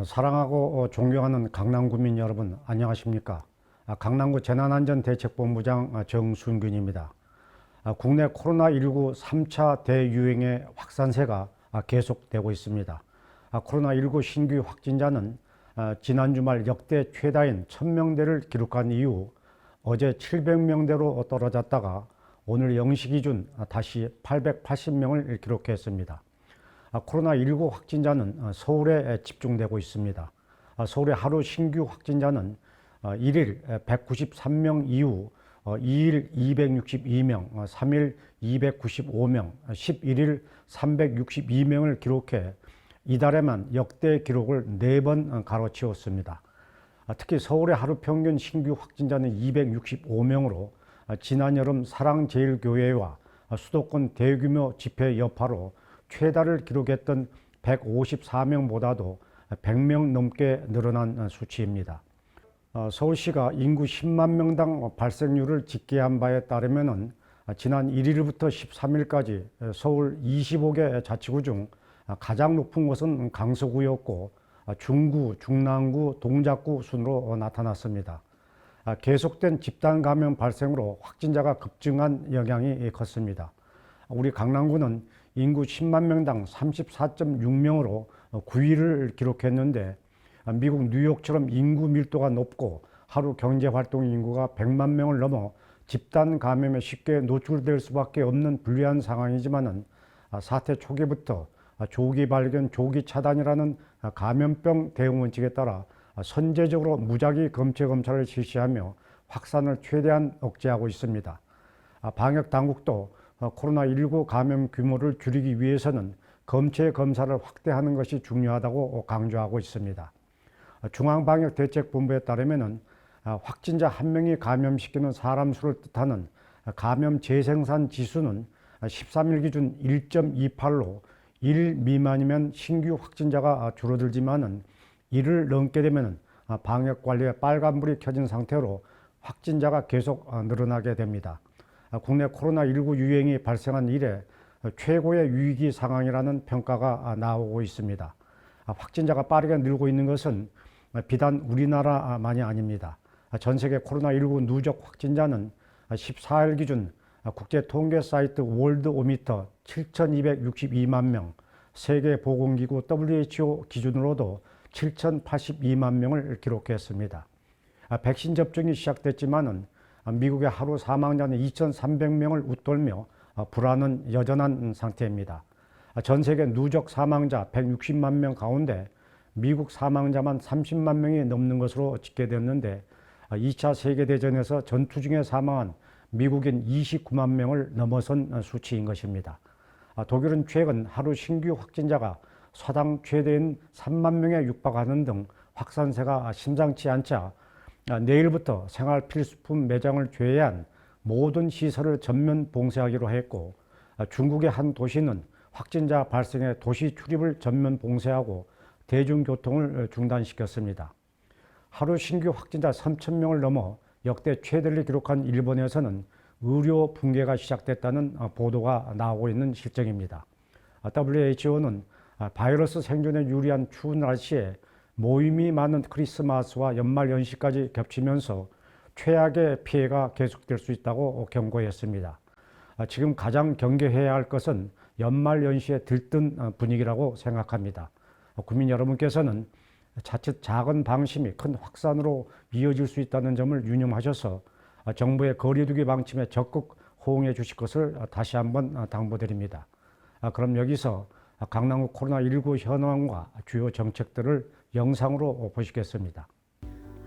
사랑하고 존경하는 강남구민 여러분, 안녕하십니까? 강남구 재난안전대책본부장 정순균입니다. 국내 코로나19 3차 대유행의 확산세가 계속되고 있습니다. 코로나19 신규 확진자는 지난 주말 역대 최다인 1000명대를 기록한 이후 어제 700명대로 떨어졌다가 오늘 0시 기준 다시 880명을 기록했습니다. 코로나19 확진자는 서울에 집중되고 있습니다. 서울의 하루 신규 확진자는 1일 193명 이후 2일 262명, 3일 295명, 11일 362명을 기록해 이달에만 역대 기록을 4번 가로치웠습니다. 특히 서울의 하루 평균 신규 확진자는 265명으로 지난 여름 사랑제일교회와 수도권 대규모 집회 여파로 최다를 기록했던 154명보다도 100명 넘게 늘어난 수치입니다. 서울시가 인구 10만 명당 발생률을 집계한 바에 따르면 지난 1일부터 13일까지 서울 25개 자치구 중 가장 높은 곳은 강서구였고 중구, 중랑구, 동작구 순으로 나타났습니다. 계속된 집단 감염 발생으로 확진자가 급증한 영향이 컸습니다. 우리 강남구는 인구 10만 명당 34.6명으로 9위를 기록했는데 미국 뉴욕처럼 인구 밀도가 높고 하루 경제활동 인구가 100만 명을 넘어 집단 감염에 쉽게 노출될 수밖에 없는 불리한 상황이지만은 사태 초기부터 조기 발견, 조기 차단이라는 감염병 대응 원칙에 따라 선제적으로 무작위 검체 검사를 실시하며 확산을 최대한 억제하고 있습니다. 방역 당국도 코로나19 감염 규모를 줄이기 위해서는 검체 검사를 확대하는 것이 중요하다고 강조하고 있습니다. 중앙방역대책본부에 따르면 확진자 1명이 감염시키는 사람 수를 뜻하는 감염 재생산 지수는 13일 기준 1.28로 1 미만이면 신규 확진자가 줄어들지만은 1을 넘게 되면 방역관리에 빨간불이 켜진 상태로 확진자가 계속 늘어나게 됩니다. 국내 코로나19 유행이 발생한 이래 최고의 위기 상황이라는 평가가 나오고 있습니다. 확진자가 빠르게 늘고 있는 것은 비단 우리나라만이 아닙니다. 전 세계 코로나19 누적 확진자는 14일 기준 국제 통계 사이트 월드오미터 7,262만 명, 세계보건기구 WHO 기준으로도 7,082만 명을 기록했습니다. 백신 접종이 시작됐지만은 미국의 하루 사망자는 2,300명을 웃돌며 불안은 여전한 상태입니다. 전 세계 누적 사망자 160만 명 가운데 미국 사망자만 30만 명이 넘는 것으로 집계되었는데 2차 세계대전에서 전투 중에 사망한 미국인 29만 명을 넘어선 수치인 것입니다. 독일은 최근 하루 신규 확진자가 사상 최대인 3만 명에 육박하는 등 확산세가 심상치 않자 내일부터 생활 필수품 매장을 제외한 모든 시설을 전면 봉쇄하기로 했고 중국의 한 도시는 확진자 발생에 도시 출입을 전면 봉쇄하고 대중교통을 중단시켰습니다. 하루 신규 확진자 3,000명을 넘어 역대 최대를 기록한 일본에서는 의료 붕괴가 시작됐다는 보도가 나오고 있는 실정입니다. WHO는 바이러스 생존에 유리한 추운 날씨에 모임이 많은 크리스마스와 연말 연시까지 겹치면서 최악의 피해가 계속될 수 있다고 경고했습니다. 지금 가장 경계해야 할 것은 연말 연시에 들뜬 분위기라고 생각합니다. 국민 여러분께서는 자칫 작은 방심이 큰 확산으로 이어질 수 있다는 점을 유념하셔서 정부의 거리두기 방침에 적극 호응해 주실 것을 다시 한번 당부드립니다. 그럼 여기서 강남구 코로나19 현황과 주요 정책들을 영상으로 보시겠습니다.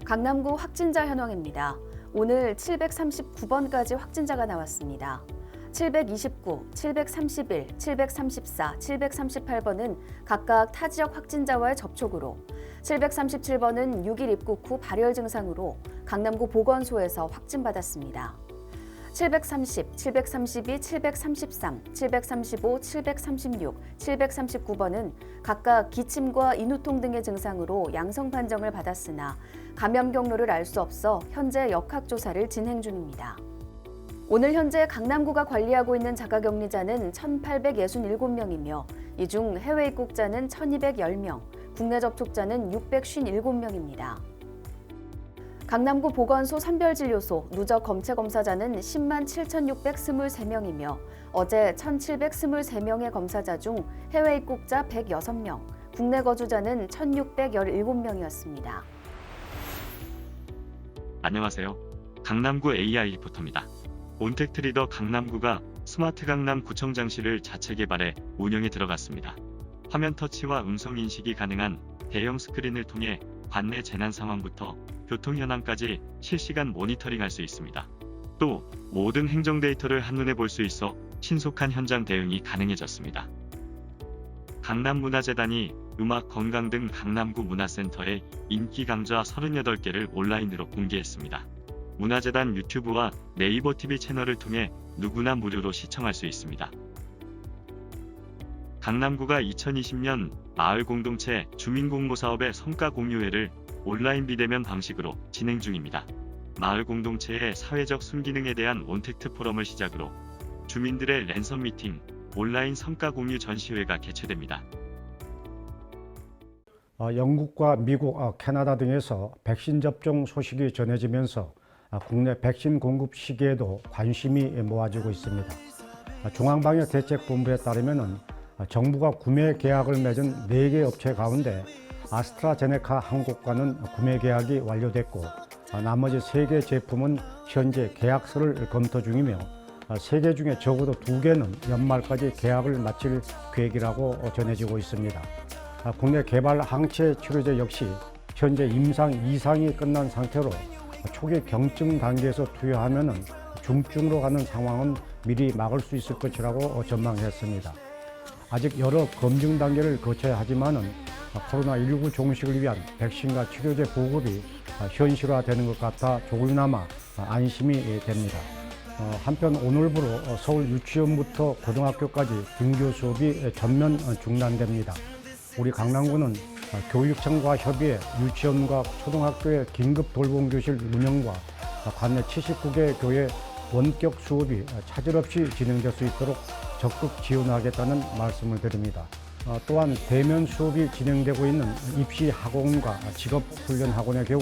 강남구 확진자 현황입니다. 오늘 739번까지 확진자가 나왔습니다. 729, 731, 734, 738번은 각각 타 지역 확진자와의 접촉으로, 737번은 6일 입국 후 발열 증상으로 강남구 보건소에서 확진받았습니다. 730, 732, 733, 735, 736, 739번은 각각 기침과 인후통 등의 증상으로 양성 판정을 받았으나 감염 경로를 알 수 없어 현재 역학조사를 진행 중입니다. 오늘 현재 강남구가 관리하고 있는 자가격리자는 1,867명이며 이 중 해외 입국자는 1,210명, 국내 접촉자는 657명입니다. 강남구 보건소 선별진료소 누적 검체 검사자는 10만 7,623명이며 어제 1,723명의 검사자 중 해외 입국자 106명, 국내 거주자는 1,617명이었습니다. 안녕하세요. 강남구 AI 리포터입니다. 온택트 리더 강남구가 스마트 강남 구청장실을 자체 개발해 운영에 들어갔습니다. 화면 터치와 음성 인식이 가능한 대형 스크린을 통해 관내 재난 상황부터 교통 현황까지 실시간 모니터링할 수 있습니다. 또 모든 행정 데이터를 한눈에 볼 수 있어 신속한 현장 대응이 가능해졌습니다. 강남문화재단이 음악, 건강 등 강남구 문화센터의 인기 강좌 38개를 온라인으로 공개했습니다. 문화재단 유튜브와 네이버 TV 채널을 통해 누구나 무료로 시청할 수 있습니다. 강남구가 2020년 마을 공동체 주민공모사업의 성과 공유회를 온라인 비대면 방식으로 진행 중입니다. 마을 공동체의 사회적 순기능에 대한 온택트 포럼을 시작으로 주민들의 랜선 미팅, 온라인 성과 공유 전시회가 개최됩니다. 영국과 미국, 캐나다 등에서 백신 접종 소식이 전해지면서 국내 백신 공급 시기에도 관심이 모아지고 있습니다. 중앙방역대책본부에 따르면 정부가 구매 계약을 맺은 4개 업체 가운데 아스트라제네카 한 곳과는 구매 계약이 완료됐고 나머지 3개 제품은 현재 계약서를 검토 중이며 3개 중에 적어도 2개는 연말까지 계약을 마칠 계획이라고 전해지고 있습니다. 국내 개발 항체 치료제 역시 현재 임상 2상이 끝난 상태로 초기 경증 단계에서 투여하면 중증으로 가는 상황은 미리 막을 수 있을 것이라고 전망했습니다. 아직 여러 검증 단계를 거쳐야 하지만은 코로나19 종식을 위한 백신과 치료제 보급이 현실화되는 것 같아 조금이나마 안심이 됩니다. 한편 오늘부로 서울 유치원부터 고등학교까지 등교 수업이 전면 중단됩니다. 우리 강남구는 교육청과 협의해 유치원과 초등학교의 긴급 돌봄교실 운영과 관내 79개 교회 원격 수업이 차질 없이 진행될 수 있도록 적극 지원하겠다는 말씀을 드립니다. 또한 대면 수업이 진행되고 있는 입시 학원과 직업훈련 학원의 경우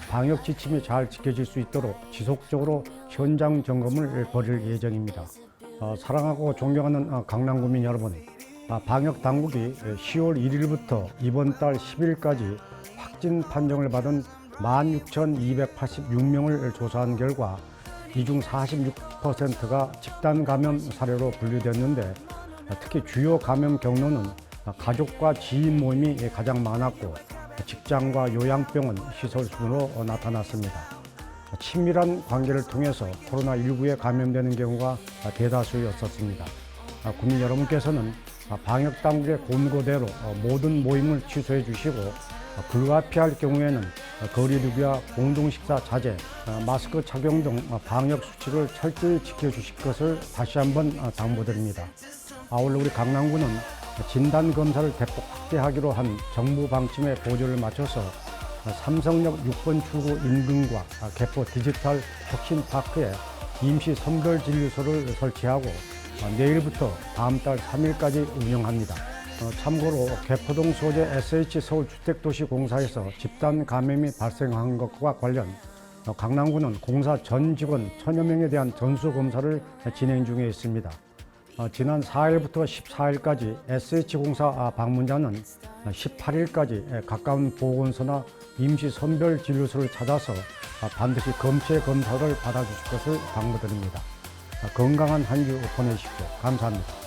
방역 지침이 잘 지켜질 수 있도록 지속적으로 현장 점검을 벌일 예정입니다. 사랑하고 존경하는 강남구민 여러분, 방역 당국이 10월 1일부터 이번 달 10일까지 확진 판정을 받은 16,286명을 조사한 결과 이 중 46%가 집단 감염 사례로 분류됐는데 특히 주요 감염 경로는 가족과 지인 모임이 가장 많았고 직장과 요양병원 시설 순으로 나타났습니다. 친밀한 관계를 통해서 코로나19에 감염되는 경우가 대다수였었습니다. 국민 여러분께서는 방역당국의 권고대로 모든 모임을 취소해 주시고 불가피할 경우에는 거리두기와 공동식사 자제, 마스크 착용 등 방역 수칙을 철저히 지켜주실 것을 다시 한번 당부드립니다. 아울러 우리 강남구는 진단검사를 대폭 확대하기로 한 정부 방침에 보조를 맞춰서 삼성역 6번 출구 인근과 개포 디지털 혁신파크에 임시 선별진료소를 설치하고 내일부터 다음 달 3일까지 운영합니다. 참고로 개포동 소재 SH 서울주택도시공사에서 집단 감염이 발생한 것과 관련 강남구는 공사 전 직원 1000여 명에 대한 전수검사를 진행 중에 있습니다. 지난 4일부터 14일까지 SH공사 방문자는 18일까지 가까운 보건소나 임시 선별진료소를 찾아서 반드시 검체 검사를 받아주실 것을 당부드립니다. 건강한 한 주 보내십시오. 감사합니다.